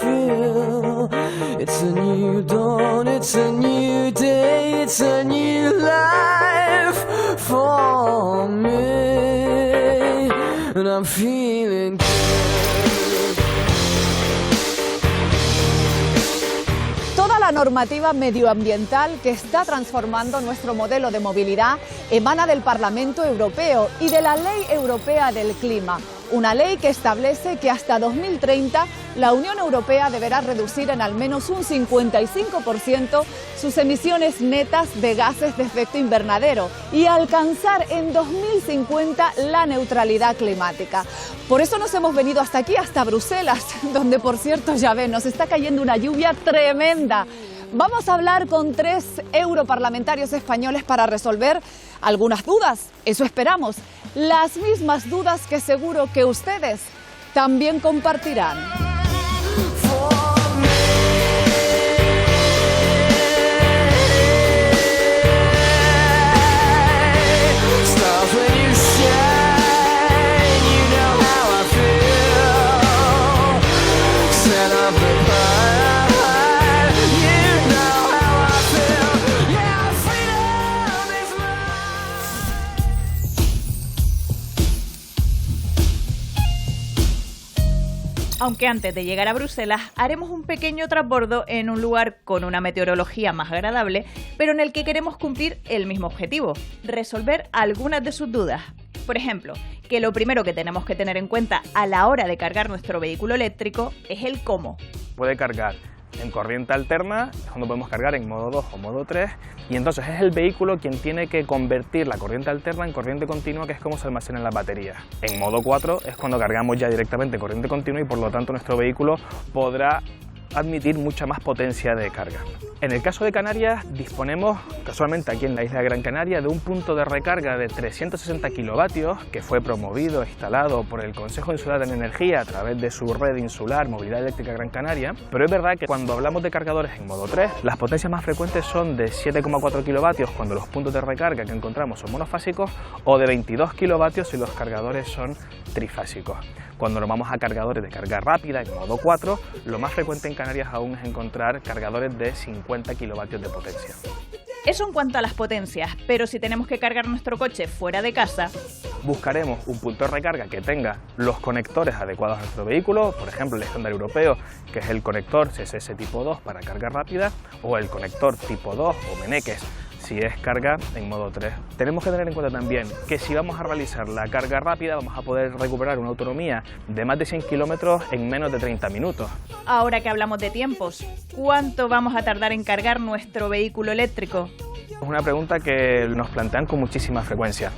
feel. It's a new dawn, it's a new day, it's a new life for me, and I'm feeling good. Toda la normativa medioambiental que está transformando nuestro modelo de movilidad emana del Parlamento Europeo y de la Ley Europea del Clima, una ley que establece que hasta 2030 la Unión Europea deberá reducir en al menos un 55% sus emisiones netas de gases de efecto invernadero y alcanzar en 2050 la neutralidad climática. Por eso nos hemos venido hasta aquí, hasta Bruselas, donde, por cierto, ya ven, nos está cayendo una lluvia tremenda. Vamos a hablar con 3 europarlamentarios españoles para resolver algunas dudas, eso esperamos, las mismas dudas que seguro que ustedes también compartirán. Aunque antes de llegar a Bruselas haremos un pequeño transbordo en un lugar con una meteorología más agradable, pero en el que queremos cumplir el mismo objetivo, resolver algunas de sus dudas. Por ejemplo, que lo primero que tenemos que tener en cuenta a la hora de cargar nuestro vehículo eléctrico es el cómo. Puede cargar en corriente alterna, es cuando podemos cargar en modo 2 o modo 3, y entonces es el vehículo quien tiene que convertir la corriente alterna en corriente continua, que es como se almacenan las baterías. En modo 4 es cuando cargamos ya directamente corriente continua y por lo tanto nuestro vehículo podrá admitir mucha más potencia de carga. En el caso de Canarias disponemos, casualmente aquí en la isla de Gran Canaria, de un punto de recarga de 360 kilovatios que fue promovido e instalado por el Consejo Insular de Energía a través de su red insular Movilidad Eléctrica Gran Canaria, pero es verdad que cuando hablamos de cargadores en modo 3, las potencias más frecuentes son de 7,4 kilovatios cuando los puntos de recarga que encontramos son monofásicos o de 22 kilovatios si los cargadores son trifásicos. Cuando nos vamos a cargadores de carga rápida en modo 4, lo más frecuente en Canarias aún es encontrar cargadores de 50 kilovatios de potencia. Eso en cuanto a las potencias, pero si tenemos que cargar nuestro coche fuera de casa, buscaremos un punto de recarga que tenga los conectores adecuados a nuestro vehículo, por ejemplo el estándar europeo, que es el conector CSS tipo 2 para carga rápida, o el conector tipo 2 o Meneques, si es carga en modo 3. Tenemos que tener en cuenta también que si vamos a realizar la carga rápida vamos a poder recuperar una autonomía de más de 100 kilómetros en menos de 30 minutos. Ahora que hablamos de tiempos, ¿cuánto vamos a tardar en cargar nuestro vehículo eléctrico? Es una pregunta que nos plantean con muchísima frecuencia.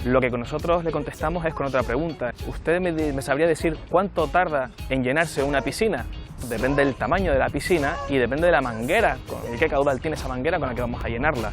Lo que nosotros le contestamos es con otra pregunta. ¿Usted me sabría decir cuánto tarda en llenarse una piscina? Depende del tamaño de la piscina y depende de la manguera, con qué caudal tiene esa manguera con la que vamos a llenarla.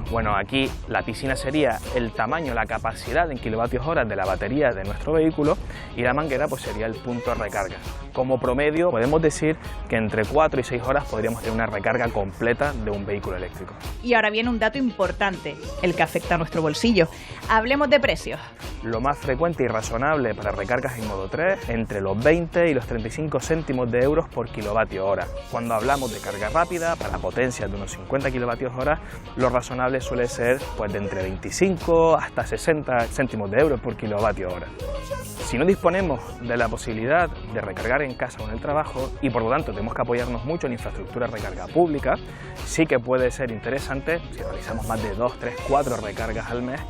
Bueno, aquí la piscina sería el tamaño, la capacidad en kilovatios hora de la batería de nuestro vehículo y la manguera pues sería el punto de recarga. Como promedio podemos decir que entre 4 y 6 horas podríamos tener una recarga completa de un vehículo eléctrico. Y ahora viene un dato importante, el que afecta a nuestro bolsillo. Hablemos de precios. Lo más frecuente y razonable para recargas en modo 3, entre los 20 y los 35 céntimos de euros por kilovatio hora. Cuando hablamos de carga rápida, para potencias de unos 50 kilovatios hora, lo razonable suele ser pues, de entre 25 hasta 60 céntimos de euros por kilovatio hora. Si no disponemos de la posibilidad de recargar en casa o en el trabajo y por lo tanto tenemos que apoyarnos mucho en infraestructura de recarga pública, sí que puede ser interesante, si realizamos más de 2, 3, 4 recargas al mes,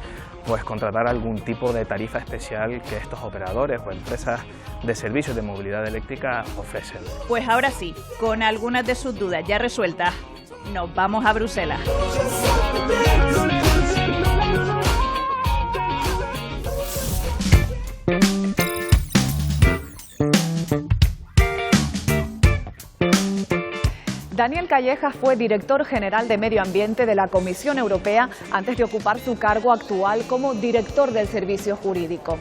pues contratar algún tipo de tarifa especial que estos operadores o empresas de servicios de movilidad eléctrica ofrecen. Pues ahora sí, con algunas de sus dudas ya resueltas, nos vamos a Bruselas. Daniel Callejas fue director general de Medio Ambiente de la Comisión Europea antes de ocupar su cargo actual como director del Servicio Jurídico.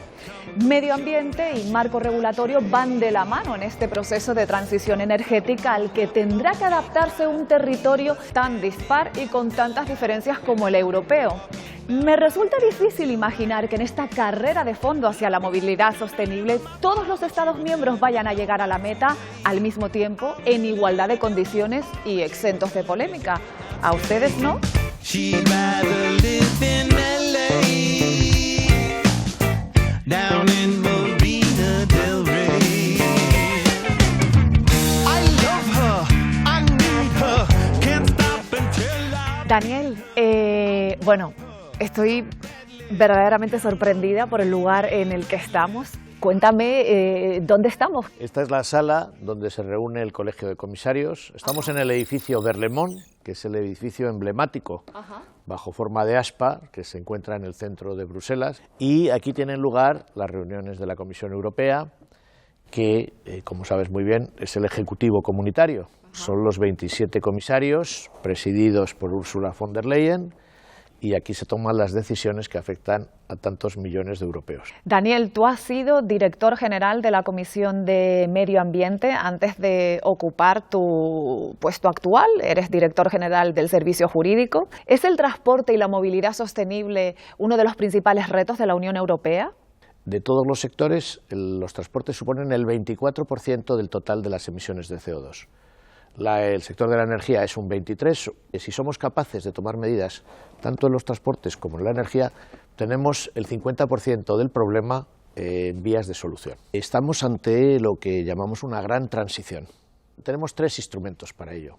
Medio ambiente y marco regulatorio van de la mano en este proceso de transición energética al que tendrá que adaptarse un territorio tan dispar y con tantas diferencias como el europeo. Me resulta difícil imaginar que en esta carrera de fondo hacia la movilidad sostenible todos los Estados miembros vayan a llegar a la meta al mismo tiempo, en igualdad de condiciones y exentos de polémica. ¿A ustedes no? She'd rather live in LA, down in Marina del Rey. I love her, I need her, can't stop until I... Daniel, bueno, estoy verdaderamente sorprendida por el lugar en el que estamos. Cuéntame, ¿dónde estamos? Esta es la sala donde se reúne el Colegio de Comisarios. Estamos en el edificio Berlaymont, que es el edificio emblemático, bajo forma de aspa, que se encuentra en el centro de Bruselas. Y aquí tienen lugar las reuniones de la Comisión Europea, que, como sabes muy bien, es el Ejecutivo Comunitario. Son los 27 comisarios, presididos por Ursula von der Leyen, y aquí se toman las decisiones que afectan a tantos millones de europeos. Daniel, tú has sido director general de la Comisión de Medio Ambiente antes de ocupar tu puesto actual. Eres director general del Servicio Jurídico. ¿Es el transporte y la movilidad sostenible uno de los principales retos de la Unión Europea? De todos los sectores, los transportes suponen el 24% del total de las emisiones de CO2. El sector de la energía es un 23%. Si somos capaces de tomar medidas tanto en los transportes como en la energía, tenemos el 50% del problema en vías de solución. Estamos ante lo que llamamos una gran transición. Tenemos tres instrumentos para ello.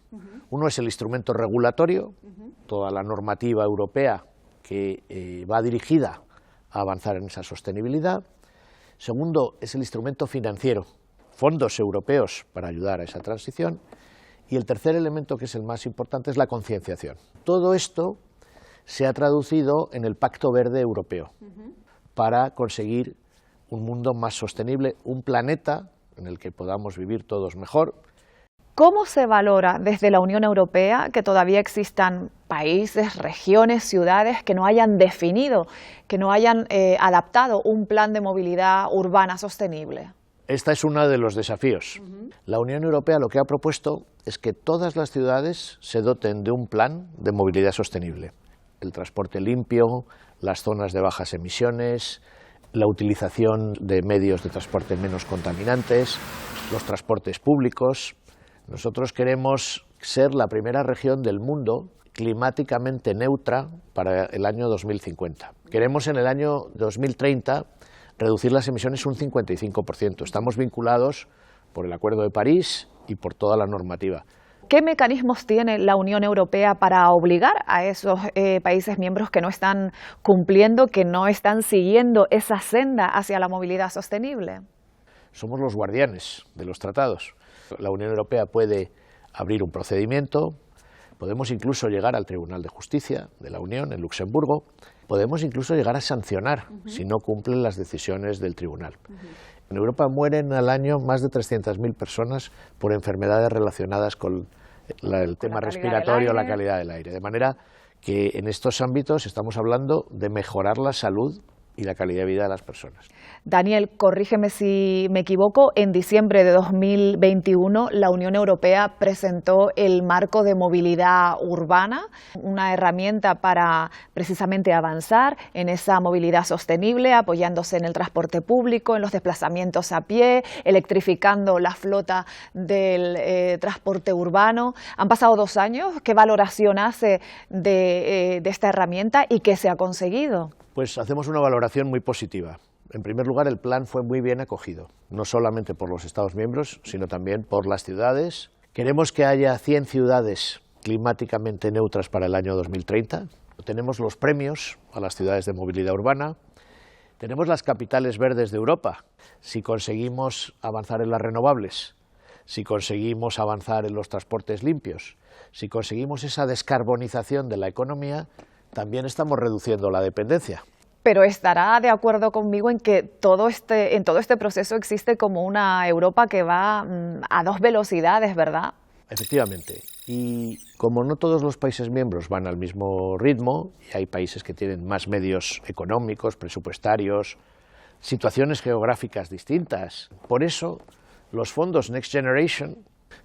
Uno es el instrumento regulatorio, toda la normativa europea que va dirigida a avanzar en esa sostenibilidad. Segundo es el instrumento financiero, fondos europeos para ayudar a esa transición. Y el tercer elemento, que es el más importante, es la concienciación. Todo esto se ha traducido en el Pacto Verde Europeo para conseguir un mundo más sostenible, un planeta en el que podamos vivir todos mejor. ¿Cómo se valora desde la Unión Europea que todavía existan países, regiones, ciudades que no hayan definido, que no hayan adaptado un plan de movilidad urbana sostenible? Este es uno de los desafíos. La Unión Europea lo que ha propuesto es que todas las ciudades se doten de un plan de movilidad sostenible. El transporte limpio, las zonas de bajas emisiones, la utilización de medios de transporte menos contaminantes, los transportes públicos. Nosotros queremos ser la primera región del mundo climáticamente neutra para el año 2050. Queremos en el año 2030 reducir las emisiones un 55%. Estamos vinculados por el Acuerdo de París y por toda la normativa. ¿Qué mecanismos tiene la Unión Europea para obligar a esos países miembros que no están cumpliendo, que no están siguiendo esa senda hacia la movilidad sostenible? Somos los guardianes de los tratados. La Unión Europea puede abrir un procedimiento, podemos incluso llegar al Tribunal de Justicia de la Unión en Luxemburgo, podemos incluso llegar a sancionar si no cumplen las decisiones del tribunal. En Europa mueren al año más de 300.000 personas por enfermedades relacionadas con el tema respiratorio, la calidad del aire. De manera que en estos ámbitos estamos hablando de mejorar la salud y la calidad de vida de las personas. Daniel, corrígeme si me equivoco, en diciembre de 2021 la Unión Europea presentó el marco de movilidad urbana, una herramienta para precisamente avanzar en esa movilidad sostenible, apoyándose en el transporte público, en los desplazamientos a pie, electrificando la flota del transporte urbano. Han pasado 2 años, ¿qué valoración hace de esta herramienta y qué se ha conseguido? Pues hacemos una valoración muy positiva. En primer lugar, el plan fue muy bien acogido, no solamente por los Estados miembros, sino también por las ciudades. Queremos que haya 100 ciudades climáticamente neutras para el año 2030. Tenemos los premios a las ciudades de movilidad urbana. Tenemos las capitales verdes de Europa. Si conseguimos avanzar en las renovables, si conseguimos avanzar en los transportes limpios, si conseguimos esa descarbonización de la economía, también estamos reduciendo la dependencia. Pero estará de acuerdo conmigo en que en todo este proceso existe como una Europa que va a 2 velocidades, ¿verdad? Efectivamente. Y como no todos los países miembros van al mismo ritmo, y hay países que tienen más medios económicos, presupuestarios, situaciones geográficas distintas, por eso los fondos Next Generation,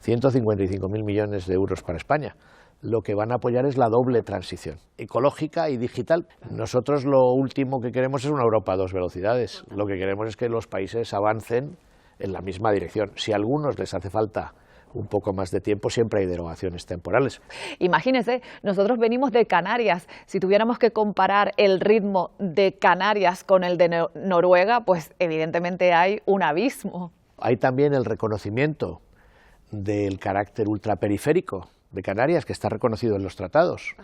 155.000 millones de euros para España, lo que van a apoyar es la doble transición, ecológica y digital. Nosotros lo último que queremos es una Europa a 2 velocidades. Lo que queremos es que los países avancen en la misma dirección. Si a algunos les hace falta un poco más de tiempo, siempre hay derogaciones temporales. Imagínense, nosotros venimos de Canarias. Si tuviéramos que comparar el ritmo de Canarias con el de Noruega, pues evidentemente hay un abismo. Hay también el reconocimiento del carácter ultraperiférico de Canarias, que está reconocido en los tratados,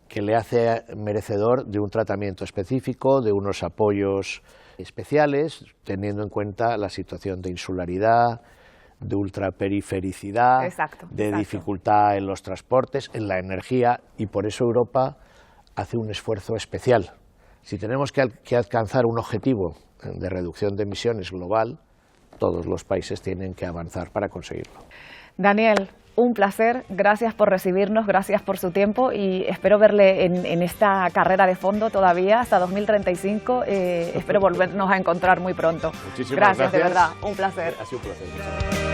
que le hace merecedor de un tratamiento específico, de unos apoyos especiales, teniendo en cuenta la situación de insularidad, de ultraperifericidad, de dificultad en los transportes, en la energía, y por eso Europa hace un esfuerzo especial. Si tenemos que alcanzar un objetivo de reducción de emisiones global, todos los países tienen que avanzar para conseguirlo. Daniel, un placer, gracias por recibirnos, gracias por su tiempo y espero verle en esta carrera de fondo todavía hasta 2035. Espero volvernos a encontrar muy pronto. Muchísimas gracias. De verdad, un placer. Ha sido un placer. Muchas gracias.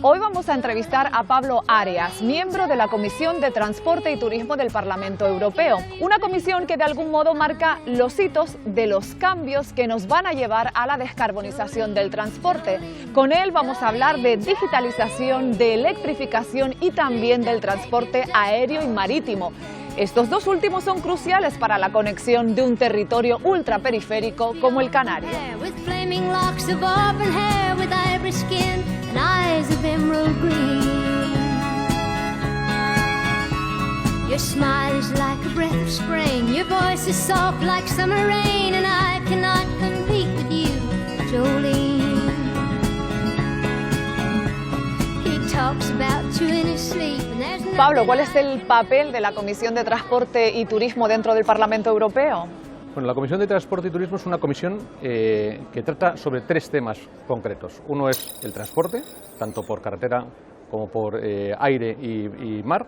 Hoy vamos a entrevistar a Pablo Arias, miembro de la Comisión de Transporte y Turismo del Parlamento Europeo. Una comisión que de algún modo marca los hitos de los cambios que nos van a llevar a la descarbonización del transporte. Con él vamos a hablar de digitalización, de electrificación y también del transporte aéreo y marítimo. Estos dos últimos son cruciales para la conexión de un territorio ultraperiférico como el Canario. Eyes of emerald green. Your smile is like a breath of spring. Your voice is soft like summer rain. And I cannot compete with you, Jolene. He talks about you in his sleep. And there's no Pablo, ¿cuál es el papel de la Comisión de Transporte y Turismo dentro del Parlamento Europeo? Bueno, la Comisión de Transporte y Turismo es una comisión que trata sobre 3 temas concretos. Uno es el transporte, tanto por carretera como por aire y mar.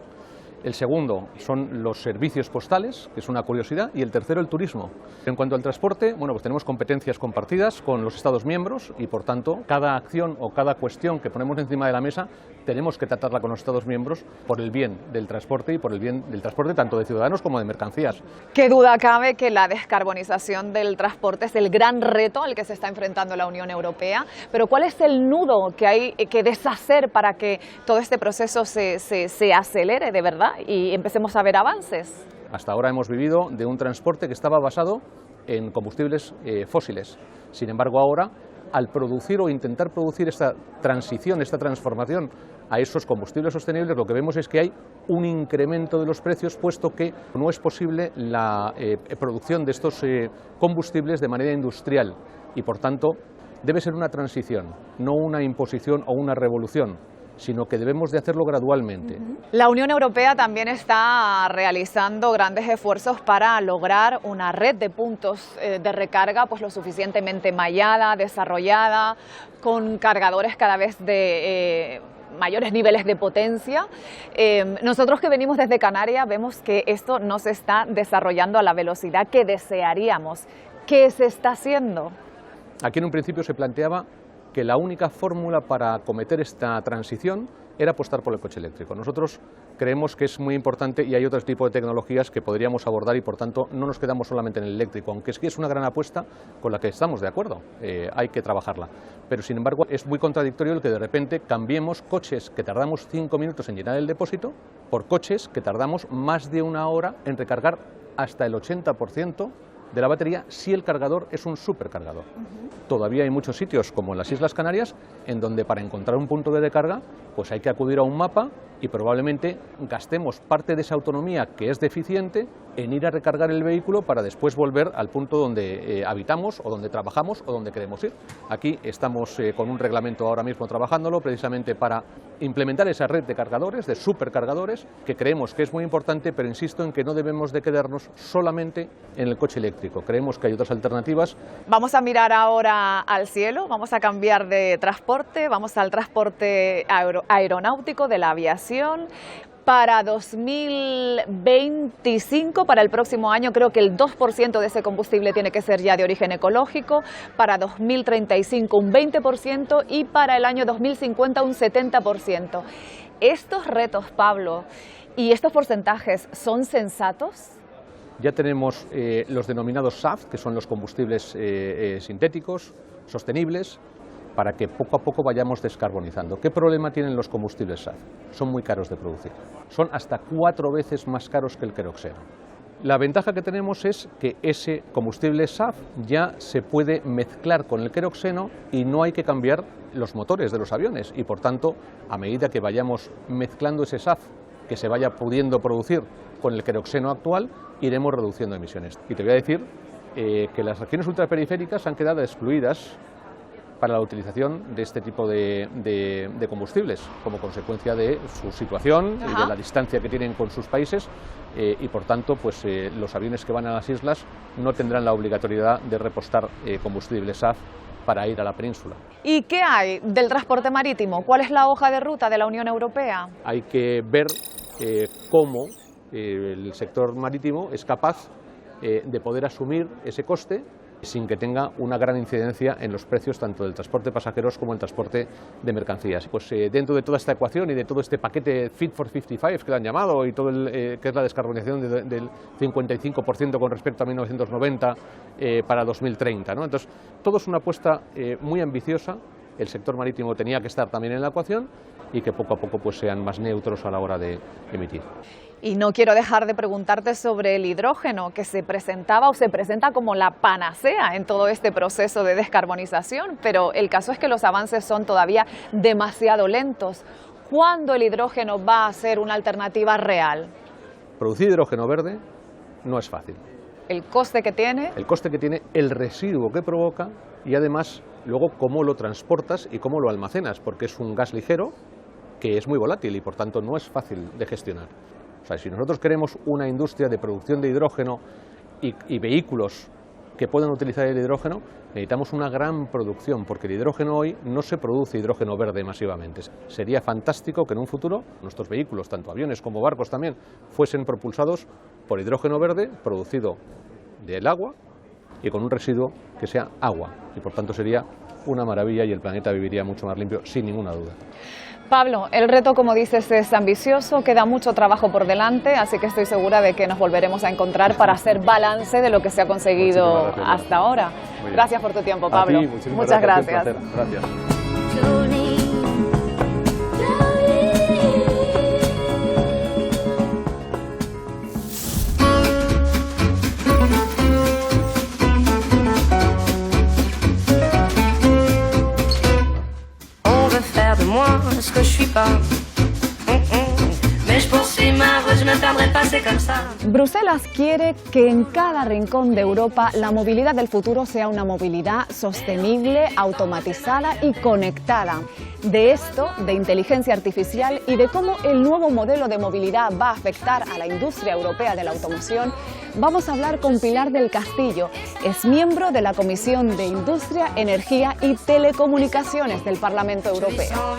El segundo son los servicios postales, que es una curiosidad, y el tercero el turismo. En cuanto al transporte, bueno, pues tenemos competencias compartidas con los Estados miembros y, por tanto, cada acción o cada cuestión que ponemos encima de la mesa tenemos que tratarla con los Estados miembros por el bien del transporte y por el bien del transporte tanto de ciudadanos como de mercancías. Qué duda cabe que la descarbonización del transporte es el gran reto al que se está enfrentando la Unión Europea, pero ¿cuál es el nudo que hay que deshacer para que todo este proceso se acelere de verdad y empecemos a ver avances? Hasta ahora hemos vivido de un transporte que estaba basado en combustibles fósiles. Sin embargo, ahora, al producir o intentar producir esta transición, esta transformación a esos combustibles sostenibles, lo que vemos es que hay un incremento de los precios, puesto que no es posible la producción de estos combustibles de manera industrial y, por tanto, debe ser una transición, no una imposición o una revolución, sino que debemos de hacerlo gradualmente. La Unión Europea también está realizando grandes esfuerzos para lograr una red de puntos de recarga pues lo suficientemente mallada, desarrollada, con cargadores cada vez de mayores niveles de potencia. Nosotros que venimos desde Canarias vemos que esto no se está desarrollando a la velocidad que desearíamos. ¿Qué se está haciendo? Aquí en un principio se planteaba que la única fórmula para acometer esta transición era apostar por el coche eléctrico. Nosotros creemos que es muy importante y hay otro tipo de tecnologías que podríamos abordar y, por tanto, no nos quedamos solamente en el eléctrico, aunque sí es una gran apuesta con la que estamos de acuerdo, hay que trabajarla. Pero, sin embargo, es muy contradictorio el que de repente cambiemos coches que tardamos 5 minutos en llenar el depósito por coches que tardamos más de 1 hora en recargar hasta el 80% de la batería si el cargador es un supercargador. Todavía hay muchos sitios, como en las Islas Canarias, en donde para encontrar un punto de recarga pues hay que acudir a un mapa y probablemente gastemos parte de esa autonomía que es deficiente en ir a recargar el vehículo para después volver al punto donde habitamos o donde trabajamos o donde queremos ir. Aquí estamos con un reglamento ahora mismo trabajándolo precisamente para implementar esa red de cargadores, de supercargadores, que creemos que es muy importante, pero insisto en que no debemos de quedarnos solamente en el coche eléctrico. Creemos que hay otras alternativas. Vamos a mirar ahora al cielo, vamos a cambiar de transporte, vamos al transporte aeronáutico, de la aviación. Para 2025, para el próximo año, creo que el 2% de ese combustible tiene que ser ya de origen ecológico, para 2035 un 20% y para el año 2050 un 70%. ¿Estos retos, Pablo, y estos porcentajes son sensatos? Ya tenemos los denominados SAF, que son los combustibles sintéticos, sostenibles, para que poco a poco vayamos descarbonizando. ¿Qué problema tienen los combustibles SAF? Son muy caros de producir. Son hasta 4 veces más caros que el queroxeno. La ventaja que tenemos es que ese combustible SAF ya se puede mezclar con el queroxeno y no hay que cambiar los motores de los aviones y, por tanto, a medida que vayamos mezclando ese SAF que se vaya pudiendo producir con el queroxeno actual, iremos reduciendo emisiones. Y te voy a decir que las regiones ultraperiféricas han quedado excluidas para la utilización de este tipo de combustibles, como consecuencia de su situación y de la distancia que tienen con sus países, y por tanto pues, los aviones que van a las islas no tendrán la obligatoriedad de repostar combustible SAF para ir a la península. ¿Y qué hay del transporte marítimo? ¿Cuál es la hoja de ruta de la Unión Europea? Hay que ver cómo el sector marítimo es capaz de poder asumir ese coste sin que tenga una gran incidencia en los precios tanto del transporte de pasajeros como el transporte de mercancías. Pues dentro de toda esta ecuación y de todo este paquete Fit for 55 que le han llamado y todo que es la descarbonización del 55% con respecto a 1990 para 2030, ¿no? Entonces, todo es una apuesta muy ambiciosa. El sector marítimo tenía que estar también en la ecuación y que poco a poco pues, sean más neutros a la hora de emitir. Y no quiero dejar de preguntarte sobre el hidrógeno, que se presentaba o se presenta como la panacea en todo este proceso de descarbonización, pero el caso es que los avances son todavía demasiado lentos. ¿Cuándo el hidrógeno va a ser una alternativa real? Producir hidrógeno verde no es fácil. ¿El coste que tiene? El coste que tiene, el residuo que provoca y además luego cómo lo transportas y cómo lo almacenas, porque es un gas ligero que es muy volátil y por tanto no es fácil de gestionar. O sea, si nosotros queremos una industria de producción de hidrógeno y vehículos que puedan utilizar el hidrógeno, necesitamos una gran producción, porque el hidrógeno hoy no se produce hidrógeno verde masivamente. Sería fantástico que en un futuro nuestros vehículos, tanto aviones como barcos también, fuesen propulsados por hidrógeno verde producido del agua y con un residuo que sea agua. Y por tanto sería una maravilla y el planeta viviría mucho más limpio, sin ninguna duda. Pablo, el reto, como dices, es ambicioso, queda mucho trabajo por delante, así que estoy segura de que nos volveremos a encontrar para hacer balance de lo que se ha conseguido hasta ahora. Gracias por tu tiempo, Pablo. A ti, muchas gracias. Gracias. Ce que je suis pas. Mais je poursuis ma voie, je me perdrai pas, c'est comme ça. Bruselas quiere que en cada rincón de Europa la movilidad del futuro sea una movilidad sostenible, automatizada y conectada. De esto, de inteligencia artificial y de cómo el nuevo modelo de movilidad va a afectar a la industria europea de la automoción, vamos a hablar con Pilar del Castillo. Es miembro de la Comisión de Industria, Energía y Telecomunicaciones del Parlamento Europeo.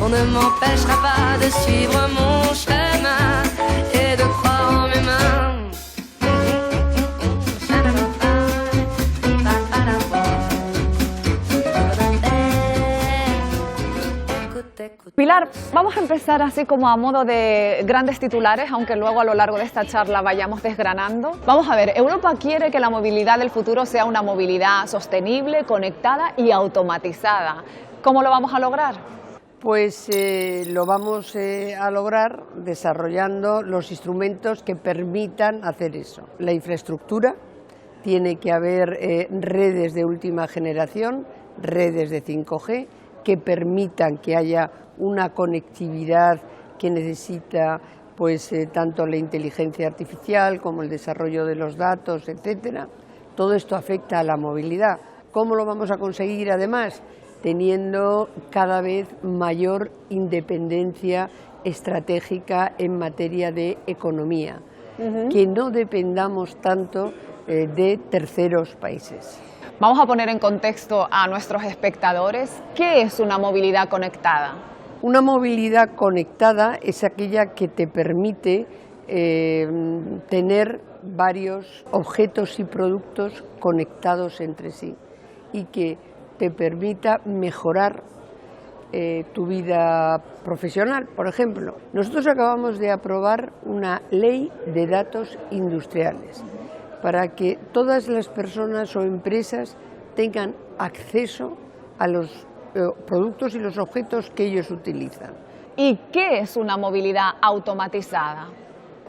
On ne m'empêchera pas de suivre mon chemin et de croire en mes mains. Pilar, vamos a empezar así como a modo de grandes titulares, aunque luego a lo largo de esta charla vayamos desgranando. Vamos a ver, Europa quiere que la movilidad del futuro sea una movilidad sostenible, conectada y automatizada. ¿Cómo lo vamos a lograr? Pues lo vamos a lograr desarrollando los instrumentos que permitan hacer eso. La infraestructura, tiene que haber redes de última generación, redes de 5G, que permitan que haya una conectividad que necesita pues, tanto la inteligencia artificial como el desarrollo de los datos, etcétera. Todo esto afecta a la movilidad. ¿Cómo lo vamos a conseguir además? Teniendo cada vez mayor independencia estratégica en materia de economía, que no dependamos tanto de terceros países. Vamos a poner en contexto a nuestros espectadores, ¿qué es una movilidad conectada? Una movilidad conectada es aquella que te permite tener varios objetos y productos conectados entre sí y que te permita mejorar tu vida profesional. Por ejemplo, nosotros acabamos de aprobar una ley de datos industriales para que todas las personas o empresas tengan acceso a los productos y los objetos que ellos utilizan. ¿Y qué es una movilidad automatizada?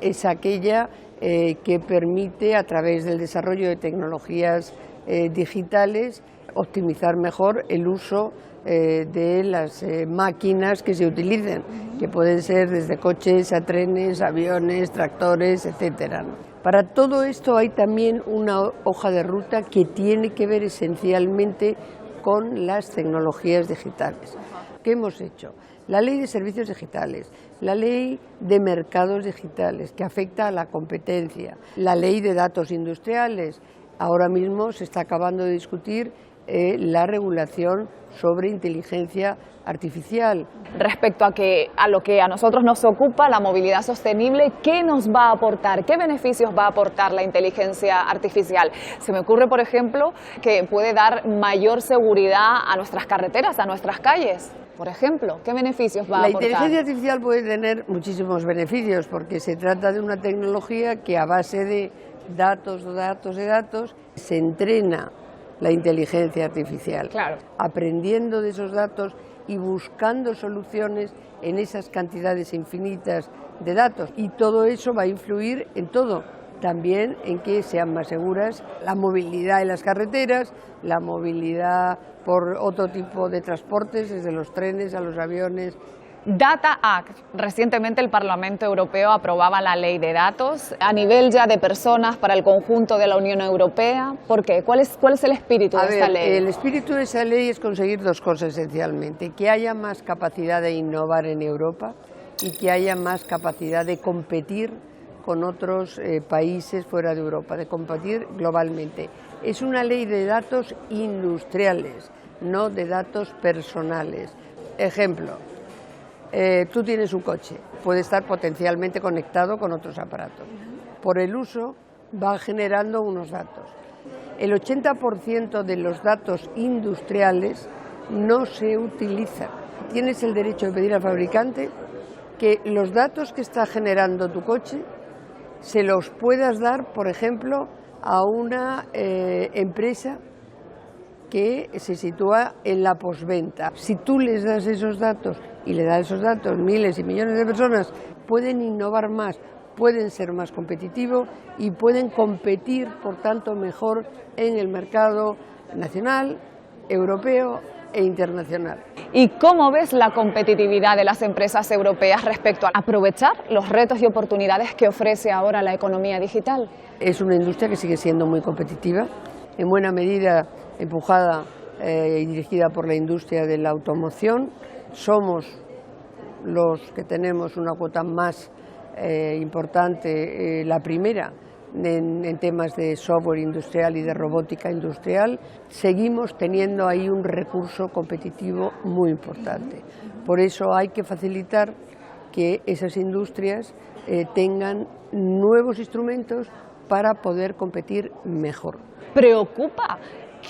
Es aquella que permite, a través del desarrollo de tecnologías digitales, optimizar mejor el uso de las máquinas que se utilicen, que pueden ser desde coches a trenes, aviones, tractores, etcétera, ¿no? Para todo esto hay también una hoja de ruta que tiene que ver esencialmente con las tecnologías digitales. ¿Qué hemos hecho? La ley de servicios digitales, la ley de mercados digitales que afecta a la competencia, la ley de datos industriales. Ahora mismo se está acabando de discutir la regulación sobre inteligencia artificial. Respecto a lo que a nosotros nos ocupa, la movilidad sostenible, ¿qué nos va a aportar? ¿Qué beneficios va a aportar la inteligencia artificial? Se me ocurre, por ejemplo, que puede dar mayor seguridad a nuestras carreteras, a nuestras calles. Por ejemplo, ¿qué beneficios va a aportar? La inteligencia artificial puede tener muchísimos beneficios porque se trata de una tecnología que a base de datos, se entrena la inteligencia artificial, claro, aprendiendo de esos datos y buscando soluciones en esas cantidades infinitas de datos. Y todo eso va a influir en todo, también en que sean más seguras la movilidad en las carreteras, la movilidad por otro tipo de transportes, desde los trenes a los aviones. Data Act. Recientemente el Parlamento Europeo aprobaba la ley de datos a nivel ya de personas para el conjunto de la Unión Europea. ¿Por qué? ¿Cuál es el espíritu de esta ley? El espíritu de esa ley es conseguir dos cosas esencialmente: que haya más capacidad de innovar en Europa y que haya más capacidad de competir con otros países fuera de Europa, de competir globalmente. Es una ley de datos industriales, no de datos personales. Ejemplo. Tú tienes un coche, puede estar potencialmente conectado con otros aparatos. Por el uso va generando unos datos. El 80% de los datos industriales no se utilizan. Tienes el derecho de pedir al fabricante que los datos que está generando tu coche se los puedas dar, por ejemplo, a una empresa que se sitúa en la postventa. Si tú les das esos datos y le das esos datos miles y millones de personas, pueden innovar más, pueden ser más competitivos y pueden competir, por tanto, mejor en el mercado nacional, europeo e internacional. ¿Y cómo ves la competitividad de las empresas europeas respecto a aprovechar los retos y oportunidades que ofrece ahora la economía digital? Es una industria que sigue siendo muy competitiva, en buena medida empujada y dirigida por la industria de la automoción. Somos los que tenemos una cuota más importante, la primera en temas de software industrial y de robótica industrial. Seguimos teniendo ahí un recurso competitivo muy importante. Por eso hay que facilitar que esas industrias tengan nuevos instrumentos para poder competir mejor. ¿Preocupa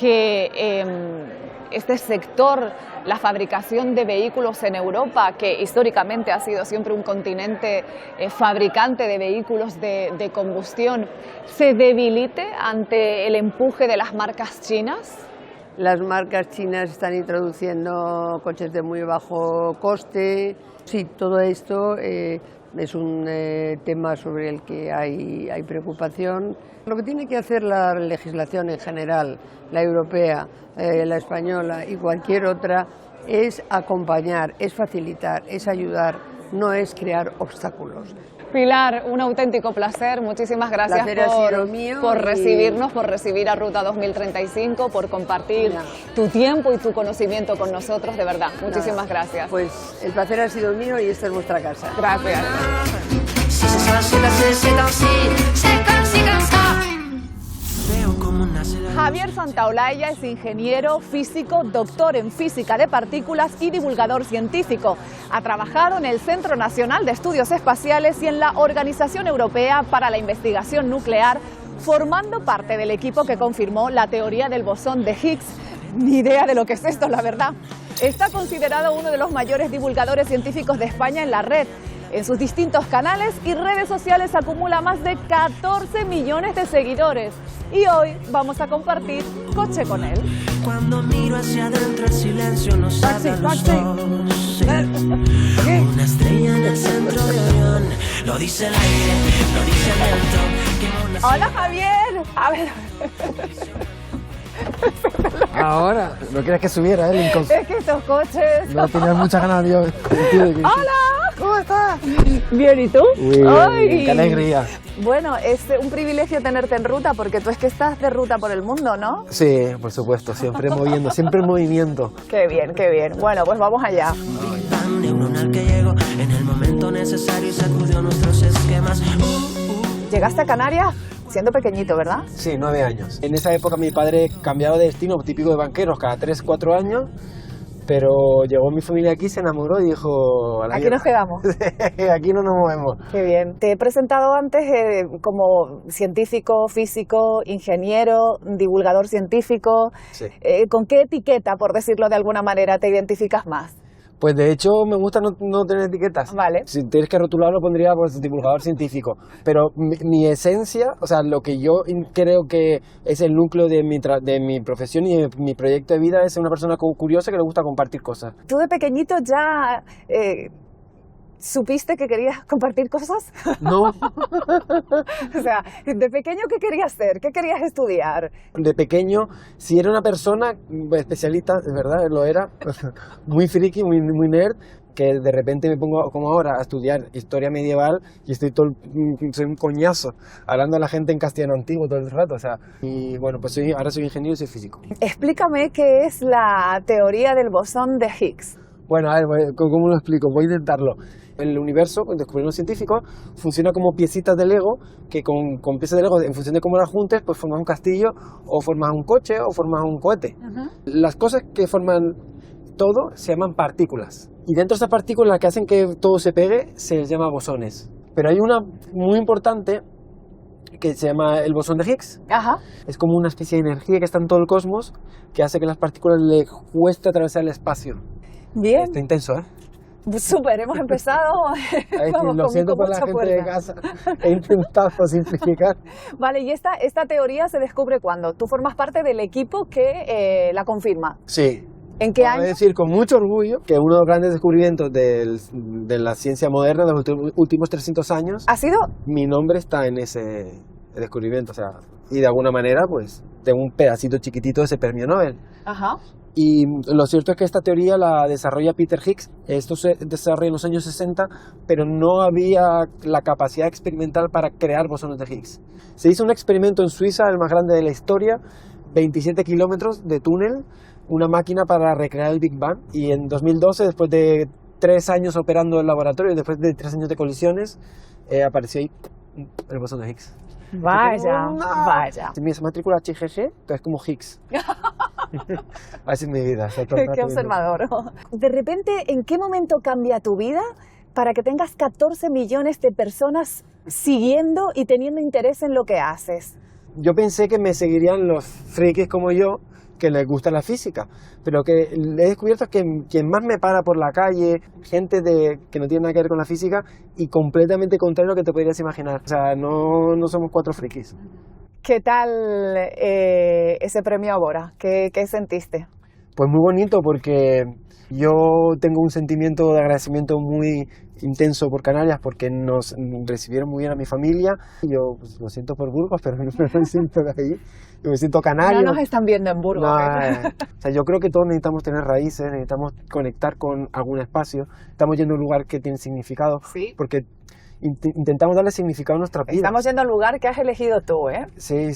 que este sector, la fabricación de vehículos en Europa, que históricamente ha sido siempre un continente fabricante de vehículos de combustión, se debilite ante el empuje de las marcas chinas? Las marcas chinas están introduciendo coches de muy bajo coste. Sí, todo esto es un tema sobre el que hay preocupación. Lo que tiene que hacer la legislación en general, la europea, la española y cualquier otra, es acompañar, es facilitar, es ayudar, no es crear obstáculos. Pilar, un auténtico placer. Muchísimas gracias por recibirnos, por recibir a Ruta 2035, por compartir tu tiempo y tu conocimiento con nosotros, de verdad. Muchísimas gracias. Pues el placer ha sido mío y esta es vuestra casa. Gracias. Si ce sera, c'est passé, c'est ainsi, c'est comme ça. Javier Santaolalla es ingeniero físico, doctor en física de partículas y divulgador científico. Ha trabajado en el Centro Nacional de Estudios Espaciales y en la Organización Europea para la Investigación Nuclear, formando parte del equipo que confirmó la teoría del bosón de Higgs. Ni idea de lo que es esto, la verdad. Está considerado uno de los mayores divulgadores científicos de España en la red. En sus distintos canales y redes sociales acumula más de 14 millones de seguidores. Y hoy vamos a compartir coche con él. Cuando miro hacia adentro el silencio nos habla a los dos. Una estrella en el centro de Orión. Lo dice el aire, lo dice el viento. Hola Javier. A ver. Ahora, no quieres que subiera, Lincoln. Es que estos coches... No tenías muchas ganas, yo. ¡Hola! ¿Cómo estás? Bien, ¿y tú? Uy, qué alegría. Bueno, es un privilegio tenerte en ruta, porque tú es que estás de ruta por el mundo, ¿no? Sí, por supuesto, siempre moviendo, siempre en movimiento. Qué bien, qué bien. Bueno, pues vamos allá. Tan neuronal que llegó en el momento necesario y sacudió nuestros esquemas. Llegaste a Canarias siendo pequeñito, ¿verdad? Sí, 9 años. En esa época mi padre cambiaba de destino, típico de banqueros, cada 3, 4 años. Pero llegó mi familia aquí, se enamoró y dijo... Aquí nos quedamos. Aquí no nos movemos. Qué bien. Te he presentado antes como científico, físico, ingeniero, divulgador científico. Sí. ¿Con qué etiqueta, por decirlo de alguna manera, te identificas más? Pues de hecho me gusta no tener etiquetas. Vale. Si tienes que rotularlo pondría pues divulgador científico. Pero mi esencia, o sea, lo que yo creo que es el núcleo de mi profesión y de mi proyecto de vida es ser una persona curiosa que le gusta compartir cosas. ¿Tú de pequeñito ya supiste que querías compartir cosas? No. O sea, de pequeño, ¿qué querías ser? ¿Qué querías estudiar? De pequeño, si era una persona especialista, de verdad, lo era, muy friki, muy nerd, que de repente me pongo como ahora a estudiar historia medieval y soy un coñazo, hablando a la gente en castellano antiguo todo el rato, o sea, y bueno, pues ahora soy ingeniero y soy físico. Explícame qué es la teoría del bosón de Higgs. Bueno, a ver, ¿cómo lo explico? Voy a intentarlo. El universo, descubrieron los científicos, funciona como piecitas de Lego, que con piezas de Lego, en función de cómo las juntes, pues formas un castillo, o formas un coche, o formas un cohete. Las cosas que forman todo se llaman partículas. Y dentro de esas partículas, las que hacen que todo se pegue, se les llama bosones. Pero hay una muy importante, que se llama el bosón de Higgs. Ajá. Es como una especie de energía que está en todo el cosmos, que hace que las partículas le cueste atravesar el espacio. Bien. Está intenso, ¿eh? Súper, hemos empezado. Vamos, lo siento por la gente fuerza. de casa. He intentado simplificar. Vale, ¿y esta teoría se descubre cuándo? Tú formas parte del equipo que la confirma. Sí. ¿En qué año? Puedo decir con mucho orgullo que uno de los grandes descubrimientos de la ciencia moderna de los últimos 300 años... ¿Ha sido? Mi nombre está en ese descubrimiento, o sea, y de alguna manera, pues, tengo un pedacito chiquitito de ese premio Nobel. Ajá. Y lo cierto es que esta teoría la desarrolla Peter Higgs. Esto se desarrolla en los años 60, pero no había la capacidad experimental para crear bosones de Higgs. Se hizo un experimento en Suiza, el más grande de la historia, 27 kilómetros de túnel, una máquina para recrear el Big Bang. Y en 2012, después de 3 años operando el laboratorio, después de 3 años de colisiones, apareció ahí el bosón de Higgs. Vaya, vaya. Mi matrícula HGG, que es como Higgs. Así es mi vida. Qué observador. De repente, ¿en qué momento cambia tu vida para que tengas 14 millones de personas siguiendo y teniendo interés en lo que haces? Yo pensé que me seguirían los frikis como yo, que les gusta la física, pero que he descubierto que quien más me para por la calle, gente que no tiene nada que ver con la física y completamente contrario a lo que te podrías imaginar. O sea, no somos 4 frikis. ¿Qué tal ese premio Ágora? ¿Qué sentiste? Pues muy bonito, porque yo tengo un sentimiento de agradecimiento muy intenso por Canarias, porque nos recibieron muy bien a mi familia. Yo pues, lo siento por Burgos, pero no me siento de ahí. Yo me siento canario. No nos están viendo en Burgos. No, o sea, yo creo que todos necesitamos tener raíces, necesitamos conectar con algún espacio. Estamos yendo a un lugar que tiene significado, sí, porque intentamos darle significado a nuestra vida. Estamos yendo al lugar que has elegido tú, ¿eh? Sí.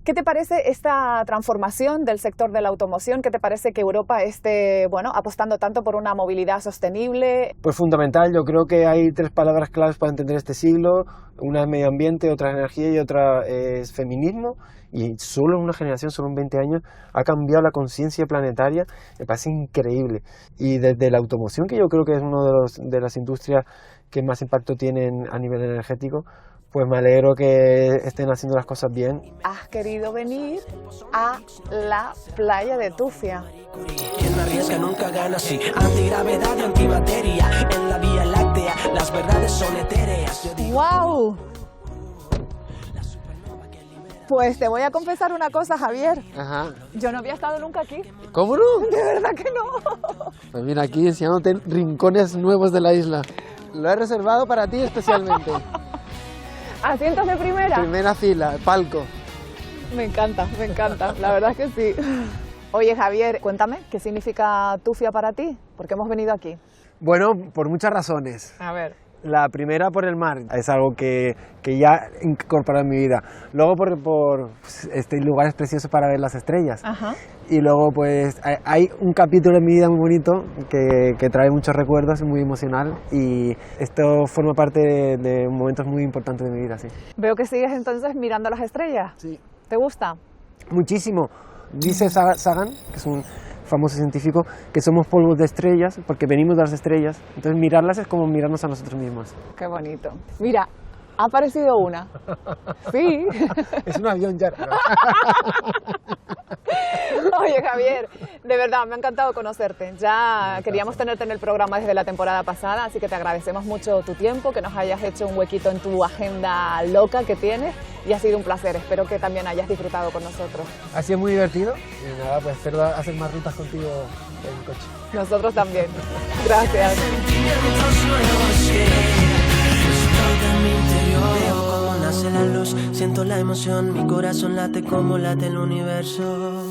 ¿Qué te parece esta transformación del sector de la automoción? ¿Qué te parece que Europa esté, bueno, apostando tanto por una movilidad sostenible? Pues fundamental, yo creo que hay 3 palabras claves para entender este siglo. Una es medio ambiente, otra es energía y otra es feminismo. Y solo en una generación, solo en 20 años, ha cambiado la conciencia planetaria. Me parece increíble. Y desde la automoción, que yo creo que es una de las industrias que más impacto tienen a nivel energético, pues me alegro que estén haciendo las cosas bien. Has querido venir a la playa de Tufia. Quien arriesga nunca gana, sí. Antigravedad y antimateria. En la Vía Láctea, las verdades son etéreas. ¡Wow! Pues te voy a confesar una cosa, Javier. Ajá. Yo no había estado nunca aquí. ¿Cómo no? De verdad que no. Pues mira, aquí enseñándote rincones nuevos de la isla. Lo he reservado para ti especialmente. Asientos de primera. Primera fila, palco. Me encanta, la verdad es que sí. Oye, Javier, cuéntame, ¿qué significa Tufia para ti? ¿Por qué hemos venido aquí? Bueno, por muchas razones. A ver. La primera por el mar, es algo que ya he incorporado en mi vida. Luego por lugares preciosos para ver las estrellas. Ajá. Y luego pues hay un capítulo en mi vida muy bonito que trae muchos recuerdos, muy emocional, y esto forma parte de momentos muy importantes de mi vida, sí. Veo que sigues entonces mirando las estrellas. Sí. ¿Te gusta? Muchísimo. Dice Sagan, que es un famoso científico, que somos polvos de estrellas porque venimos de las estrellas. Entonces mirarlas es como mirarnos a nosotros mismos. Qué bonito. Mira, ha aparecido una. Sí. Es un avión ya. Oye, Javier, de verdad, me ha encantado conocerte. Ya queríamos tenerte en el programa desde la temporada pasada, así que te agradecemos mucho tu tiempo, que nos hayas hecho un huequito en tu agenda loca que tienes, y ha sido un placer. Espero que también hayas disfrutado con nosotros. Ha sido muy divertido y nada, pues espero hacer más rutas contigo en coche. Nosotros también. Gracias. En mi interior veo cómo nace la luz, siento la emoción, mi corazón late como late el universo.